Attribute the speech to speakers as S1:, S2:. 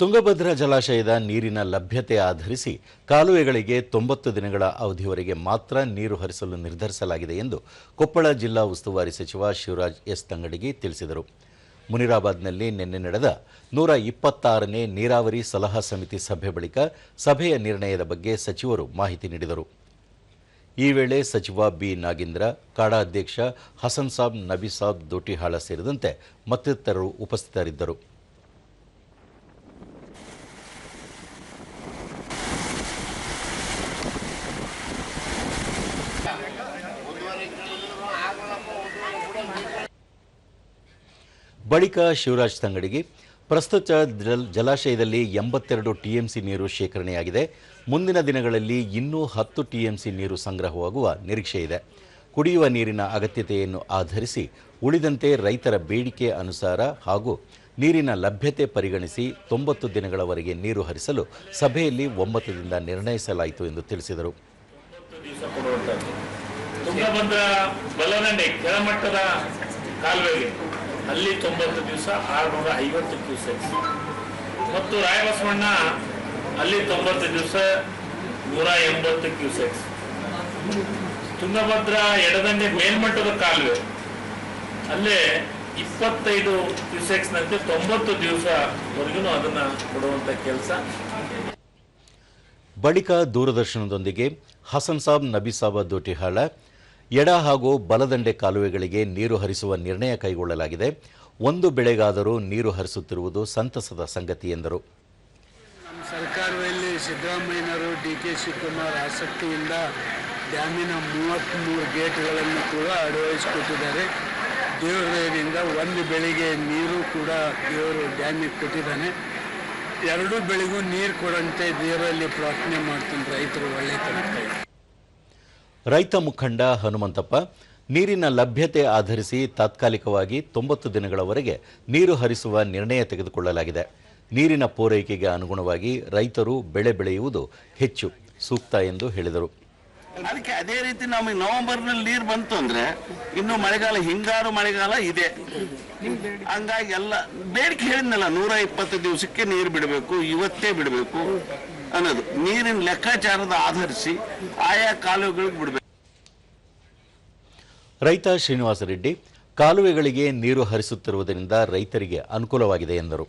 S1: ತುಂಗಭದ್ರಾ ಜಲಾಶಯದ ನೀರಿನ ಲಭ್ಯತೆ ಆಧರಿಸಿ ಕಾಲುವೆಗಳಿಗೆ 90 ದಿನಗಳ ಅವಧಿವರೆಗೆ ಮಾತ್ರ ನೀರು ಹರಿಸಲು ನಿರ್ಧರಿಸಲಾಗಿದೆ ಎಂದು ಕೊಪ್ಪಳ ಜಿಲ್ಲಾ ಉಸ್ತುವಾರಿ ಸಚಿವ ಶಿವರಾಜ್ ಎಸ್ ತಂಗಡಗಿ ತಿಳಿಸಿದರು. ಮುನಿರಾಬಾದ್ನಲ್ಲಿ ನಿನ್ನೆ ನಡೆದ 126ನೇ ನೀರಾವರಿ ಸಲಹಾ ಸಮಿತಿ ಸಭೆ ಬಳಿಕ ಸಭೆಯ ನಿರ್ಣಯದ ಬಗ್ಗೆ ಸಚಿವರು ಮಾಹಿತಿ ನೀಡಿದರು. ಈ ವೇಳೆ ಸಚಿವ ಬಿ ನಾಗೇಂದ್ರ, ಕಾಡಾ ಅಧ್ಯಕ್ಷ ಹಸನ್ ಸಾಬ್ ನಬಿಸಾಬ್ ದೋಟಿಹಾಳ ಸೇರಿದಂತೆ ಮತ್ತಿತರರು ಉಪಸ್ಥಿತರಿದ್ದರು. ಬಳಿಕ ಶಿವರಾಜ್ ತಂಗಡಗಿ, ಪ್ರಸ್ತುತ ಜಲಾಶಯದಲ್ಲಿ 82 ಟಿಎಂಸಿ ನೀರು ಶೇಖರಣೆಯಾಗಿದೆ. ಮುಂದಿನ ದಿನಗಳಲ್ಲಿ ಇನ್ನೂ 10 ಟಿಎಂಸಿ ನೀರು ಸಂಗ್ರಹವಾಗುವ ನಿರೀಕ್ಷೆ ಇದೆ. ಕುಡಿಯುವ ನೀರಿನ ಅಗತ್ಯತೆಯನ್ನು ಆಧರಿಸಿ ಉಳಿದಂತೆ ರೈತರ ಬೇಡಿಕೆ ಅನುಸಾರ ಹಾಗೂ ನೀರಿನ ಲಭ್ಯತೆ ಪರಿಗಣಿಸಿ 90 ದಿನಗಳವರೆಗೆ ನೀರು ಹರಿಸಲು ಸಭೆಯಲ್ಲಿ ಒಮ್ಮತದಿಂದ ನಿರ್ಣಯಿಸಲಾಯಿತು ಎಂದು ತಿಳಿಸಿದರು.
S2: ತುಂಗಭದ್ರಾ ಬಲದಂಡೆ ಕೆಳಮಟ್ಟದ ಕಾಲುವೆಗೆ ಅಲ್ಲಿ 90 ದಿವಸ 650 ಕ್ಯೂಸೆಕ್ಸ್ ಮತ್ತು ರಾಯಬಸವಣ್ಣ ಅಲ್ಲಿ 90 ದಿವಸ 180 ಕ್ಯೂಸೆಕ್ಸ್. ತುಂಗಭದ್ರಾ ಎಡದಂಡೆ ಮೇಲ್ಮಟ್ಟದ ಕಾಲುವೆ ಅಲ್ಲೇ 25 ಕ್ಯೂಸೆಕ್ಸ್ನಂತೆ 90 ದಿವಸವರೆಗೂ ಅದನ್ನು ಕೊಡುವಂಥ ಕೆಲಸ.
S1: ಬಳಿಕ ದೂರದರ್ಶನದೊಂದಿಗೆ ಹಸನ್ ಸಾಬ್ ನಬಿಸಾಬ್ ದೋಟಿಹಾಳ, ಎಡ ಹಾಗೂ ಬಲದಂಡೆ ಕಾಲುವೆಗಳಿಗೆ ನೀರು ಹರಿಸುವ ನಿರ್ಣಯ ಕೈಗೊಳ್ಳಲಾಗಿದೆ. ಒಂದು ಬೆಳೆಗಾದರೂ ನೀರು ಹರಿಸುತ್ತಿರುವುದು ಸಂತಸದ ಸಂಗತಿ ಎಂದರು.
S3: ನಮ್ಮ ಸರ್ಕಾರದಲ್ಲಿ ಸಿದ್ದರಾಮಯ್ಯನವರು ಡಿ.ಕೆ. ಶಿವಕುಮಾರ್ ಆಸಕ್ತಿಯಿಂದ ಡ್ಯಾಮಿನ 33 ಗೇಟ್ಗಳನ್ನು ಕೂಡ ಅಳವಡಿಸಿಕೊಟ್ಟಿದ್ದಾರೆ. ದೇವರಿಂದ ಒಂದು ಬೆಳೆಗೆ ನೀರು ಕೂಡ ದೇವರು ಡ್ಯಾಮಿಗೆ ಕೊಟ್ಟಿದ್ದಾನೆ. ಎರಡೂ ಬೆಳೆಗೂ ನೀರು ಕೊಡಂತೆ ದೇವರಲ್ಲಿ ಪ್ರಾರ್ಥನೆ ಮಾಡ್ತೀನಿ, ರೈತರು ಒಳ್ಳೆತನಕ್ಕೆ.
S1: ರೈತ ಮುಖಂಡ ಹನುಮಂತಪ್ಪ, ನೀರಿನ ಲಭ್ಯತೆ ಆಧರಿಸಿ ತಾತ್ಕಾಲಿಕವಾಗಿ 90 ದಿನಗಳವರೆಗೆ ನೀರು ಹರಿಸುವ ನಿರ್ಣಯ ತೆಗೆದುಕೊಳ್ಳಲಾಗಿದೆ. ನೀರಿನ ಪೂರೈಕೆಗೆ ಅನುಗುಣವಾಗಿ ರೈತರು ಬೆಳೆ ಬೆಳೆಯುವುದು ಹೆಚ್ಚು ಸೂಕ್ತ ಎಂದು ಹೇಳಿದರು.
S4: ಅದಕ್ಕೆ ಅದೇ ರೀತಿ ನಮಗೆ ನವೆಂಬರ್ನಲ್ಲಿ ನೀರು ಬಂತು ಅಂದ್ರೆ ಇನ್ನು ಮಳೆಗಾಲ, ಹಿಂಗಾರು ಮಳೆಗಾಲ ಇದೆ. ಹಂಗಾಗಿ ಎಲ್ಲ ಬೇಡಿಕೆ ಹೇಳಿದ್ನಲ್ಲ, 120 ದಿವಸಕ್ಕೆ ನೀರು ಬಿಡಬೇಕು, ಇವತ್ತೇ ಬಿಡಬೇಕು ಅನ್ನೋದು ನೀರಿನ ಲೆಕ್ಕಾಚಾರದ ಆಧರಿಸಿ ಆಯಾ ಕಾಲುವೆಗಳಿಗೆ ಬಿಡಬೇಕು.
S1: ರೈತ ಶ್ರೀನಿವಾಸ ರೆಡ್ಡಿ, ಕಾಲುವೆಗಳಿಗೆ ನೀರು ಹರಿಸುತ್ತಿರುವುದರಿಂದ ರೈತರಿಗೆ ಅನುಕೂಲವಾಗಿದೆ ಎಂದರು.